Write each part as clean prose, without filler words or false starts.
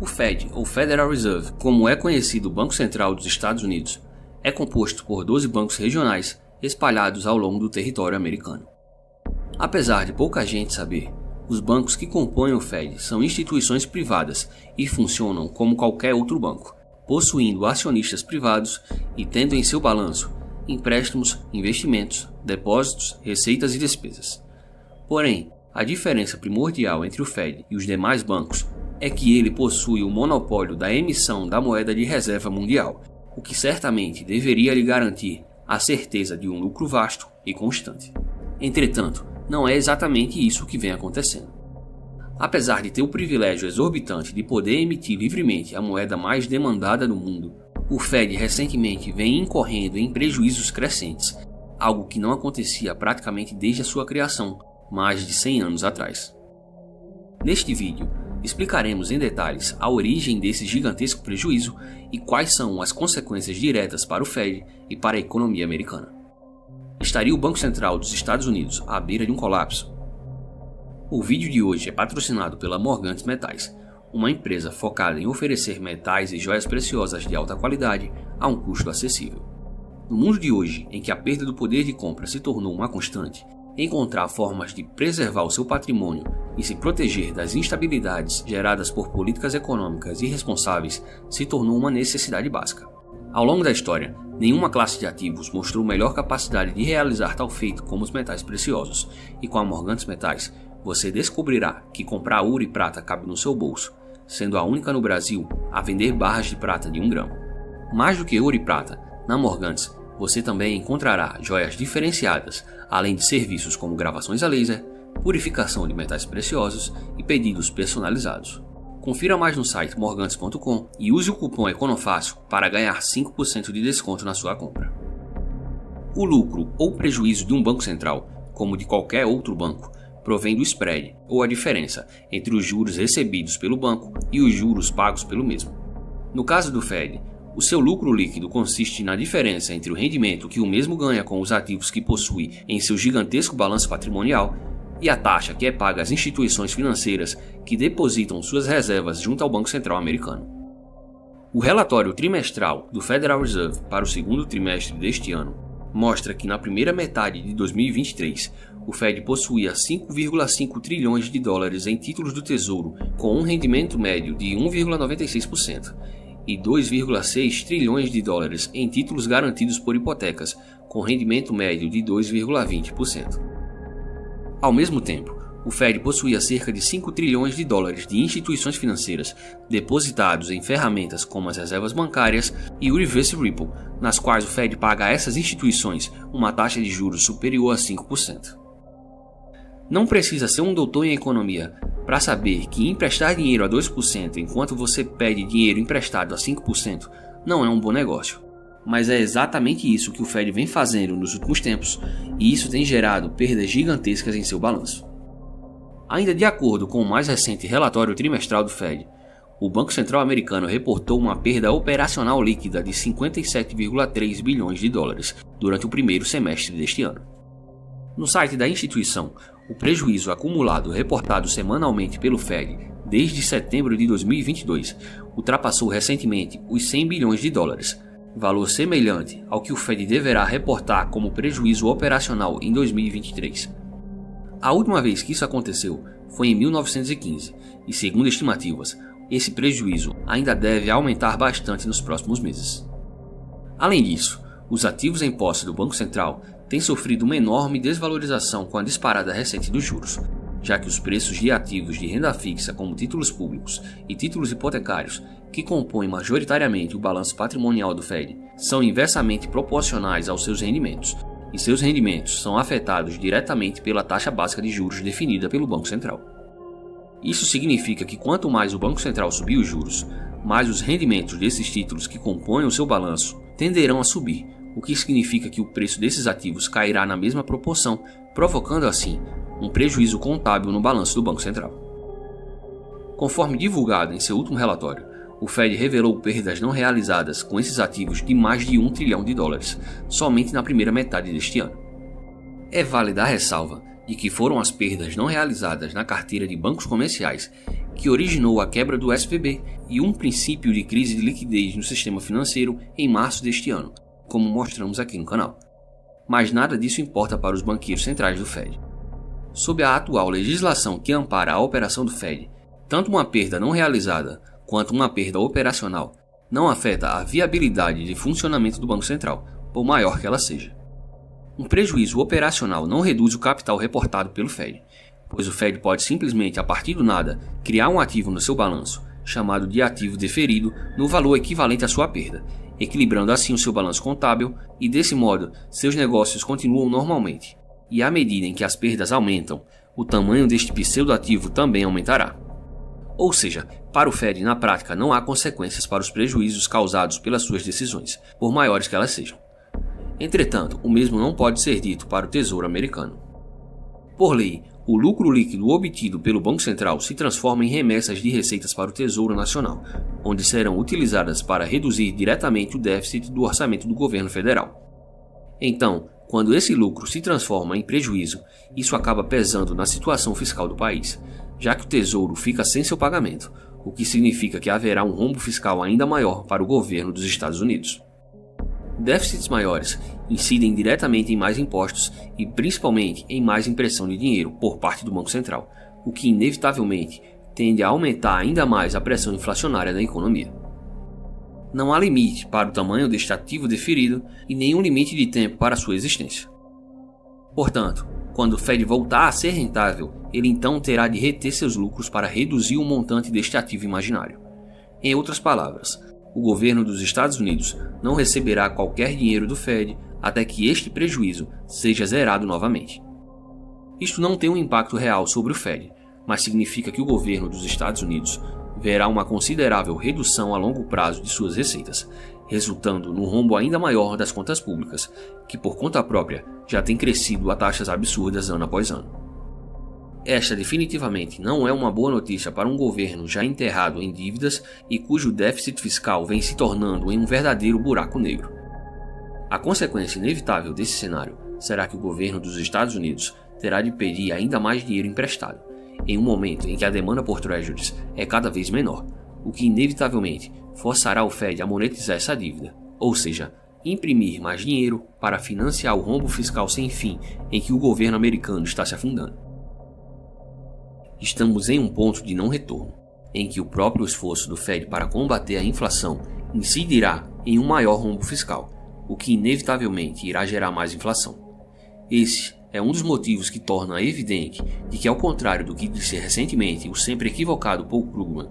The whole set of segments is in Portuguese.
O Fed, ou Federal Reserve, como é conhecido o Banco Central dos Estados Unidos, é composto por 12 bancos regionais espalhados ao longo do território americano. Apesar de pouca gente saber, os bancos que compõem o Fed são instituições privadas e funcionam como qualquer outro banco, possuindo acionistas privados e tendo em seu balanço empréstimos, investimentos, depósitos, receitas e despesas. Porém, a diferença primordial entre o Fed e os demais bancos é que ele possui o monopólio da emissão da moeda de reserva mundial, o que certamente deveria lhe garantir a certeza de um lucro vasto e constante. Entretanto, não é exatamente isso que vem acontecendo. Apesar de ter o privilégio exorbitante de poder emitir livremente a moeda mais demandada do mundo, o Fed recentemente vem incorrendo em prejuízos crescentes, algo que não acontecia praticamente desde a sua criação, mais de 100 anos atrás. Neste vídeo, explicaremos em detalhes a origem desse gigantesco prejuízo e quais são as consequências diretas para o Fed e para a economia americana. Estaria o Banco Central dos Estados Unidos à beira de um colapso? O vídeo de hoje é patrocinado pela Morgantes Metais, uma empresa focada em oferecer metais e joias preciosas de alta qualidade a um custo acessível. No mundo de hoje, em que a perda do poder de compra se tornou uma constante, encontrar formas de preservar o seu patrimônio e se proteger das instabilidades geradas por políticas econômicas irresponsáveis se tornou uma necessidade básica. Ao longo da história, nenhuma classe de ativos mostrou melhor capacidade de realizar tal feito como os metais preciosos, e com a Morgantes Metais, você descobrirá que comprar ouro e prata cabe no seu bolso, sendo a única no Brasil a vender barras de prata de 1 grama. Mais do que ouro e prata, na Morgantes você também encontrará joias diferenciadas, além de serviços como gravações a laser, purificação de metais preciosos e pedidos personalizados. Confira mais no site morgantes.com e use o cupom ECONOFÁCIL para ganhar 5% de desconto na sua compra. O lucro ou prejuízo de um banco central, como de qualquer outro banco, provém do spread, ou a diferença entre os juros recebidos pelo banco e os juros pagos pelo mesmo. No caso do Fed, o seu lucro líquido consiste na diferença entre o rendimento que o mesmo ganha com os ativos que possui em seu gigantesco balanço patrimonial e a taxa que é paga às instituições financeiras que depositam suas reservas junto ao Banco Central americano. O relatório trimestral do Federal Reserve para o segundo trimestre deste ano mostra que na primeira metade de 2023, o Fed possuía 5,5 trilhões de dólares em títulos do Tesouro com um rendimento médio de 1,96%. E 2,6 trilhões de dólares em títulos garantidos por hipotecas, com rendimento médio de 2,20%. Ao mesmo tempo, o Fed possuía cerca de 5 trilhões de dólares de instituições financeiras depositados em ferramentas como as reservas bancárias e o reverse repo, nas quais o Fed paga a essas instituições uma taxa de juros superior a 5%. Não precisa ser um doutor em economia para saber que emprestar dinheiro a 2% enquanto você pede dinheiro emprestado a 5% não é um bom negócio. Mas é exatamente isso que o Fed vem fazendo nos últimos tempos, e isso tem gerado perdas gigantescas em seu balanço. Ainda de acordo com o mais recente relatório trimestral do Fed, o Banco Central americano reportou uma perda operacional líquida de 57,3 bilhões de dólares durante o primeiro semestre deste ano. No site da instituição, o prejuízo acumulado reportado semanalmente pelo Fed desde setembro de 2022 ultrapassou recentemente os 100 bilhões de dólares, valor semelhante ao que o Fed deverá reportar como prejuízo operacional em 2023. A última vez que isso aconteceu foi em 1915 e, segundo estimativas, esse prejuízo ainda deve aumentar bastante nos próximos meses. Além disso, os ativos em posse do Banco Central têm sofrido uma enorme desvalorização com a disparada recente dos juros, já que os preços de ativos de renda fixa como títulos públicos e títulos hipotecários, que compõem majoritariamente o balanço patrimonial do Fed, são inversamente proporcionais aos seus rendimentos, e seus rendimentos são afetados diretamente pela taxa básica de juros definida pelo Banco Central. Isso significa que quanto mais o Banco Central subir os juros, mais os rendimentos desses títulos que compõem o seu balanço tenderão a subir, o que significa que o preço desses ativos cairá na mesma proporção, provocando assim um prejuízo contábil no balanço do Banco Central. Conforme divulgado em seu último relatório, o Fed revelou perdas não realizadas com esses ativos de mais de 1 trilhão de dólares, somente na primeira metade deste ano. É válida a ressalva de que foram as perdas não realizadas na carteira de bancos comerciais que originou a quebra do SVB e um princípio de crise de liquidez no sistema financeiro em março deste ano, como mostramos aqui no canal. Mas nada disso importa para os banqueiros centrais do Fed. Sob a atual legislação que ampara a operação do Fed, tanto uma perda não realizada quanto uma perda operacional não afeta a viabilidade de funcionamento do Banco Central, por maior que ela seja. Um prejuízo operacional não reduz o capital reportado pelo Fed, pois o Fed pode simplesmente, a partir do nada, criar um ativo no seu balanço, chamado de ativo deferido, no valor equivalente à sua perda, equilibrando assim o seu balanço contábil e, desse modo, seus negócios continuam normalmente. E à medida em que as perdas aumentam, o tamanho deste pseudoativo também aumentará. Ou seja, para o Fed, na prática, não há consequências para os prejuízos causados pelas suas decisões, por maiores que elas sejam. Entretanto, o mesmo não pode ser dito para o Tesouro Americano. Por lei, o lucro líquido obtido pelo Banco Central se transforma em remessas de receitas para o Tesouro Nacional, onde serão utilizadas para reduzir diretamente o déficit do orçamento do governo federal. Então, quando esse lucro se transforma em prejuízo, isso acaba pesando na situação fiscal do país, já que o Tesouro fica sem seu pagamento, o que significa que haverá um rombo fiscal ainda maior para o governo dos Estados Unidos. Déficits maiores incidem diretamente em mais impostos e principalmente em mais impressão de dinheiro por parte do Banco Central, o que inevitavelmente tende a aumentar ainda mais a pressão inflacionária da economia. Não há limite para o tamanho deste ativo deferido e nenhum limite de tempo para sua existência. Portanto, quando o Fed voltar a ser rentável, ele então terá de reter seus lucros para reduzir o montante deste ativo imaginário. Em outras palavras, o governo dos Estados Unidos não receberá qualquer dinheiro do Fed até que este prejuízo seja zerado novamente. Isto não tem um impacto real sobre o Fed, mas significa que o governo dos Estados Unidos verá uma considerável redução a longo prazo de suas receitas, resultando num rombo ainda maior das contas públicas, que por conta própria já tem crescido a taxas absurdas ano após ano. Esta definitivamente não é uma boa notícia para um governo já enterrado em dívidas e cujo déficit fiscal vem se tornando em um verdadeiro buraco negro. A consequência inevitável desse cenário será que o governo dos Estados Unidos terá de pedir ainda mais dinheiro emprestado, em um momento em que a demanda por treasuries é cada vez menor, o que inevitavelmente forçará o Fed a monetizar essa dívida, ou seja, imprimir mais dinheiro para financiar o rombo fiscal sem fim em que o governo americano está se afundando. Estamos em um ponto de não retorno, em que o próprio esforço do Fed para combater a inflação incidirá em um maior rombo fiscal, o que inevitavelmente irá gerar mais inflação. Esse é um dos motivos que torna evidente de que, ao contrário do que disse recentemente o sempre equivocado Paul Krugman,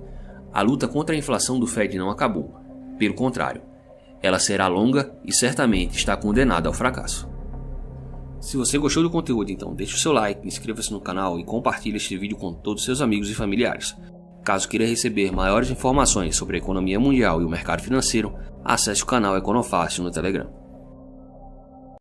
a luta contra a inflação do Fed não acabou. Pelo contrário, ela será longa e certamente está condenada ao fracasso. Se você gostou do conteúdo, então deixe o seu like, inscreva-se no canal e compartilhe este vídeo com todos seus amigos e familiares. Caso queira receber maiores informações sobre a economia mundial e o mercado financeiro, acesse o canal Econofácil no Telegram.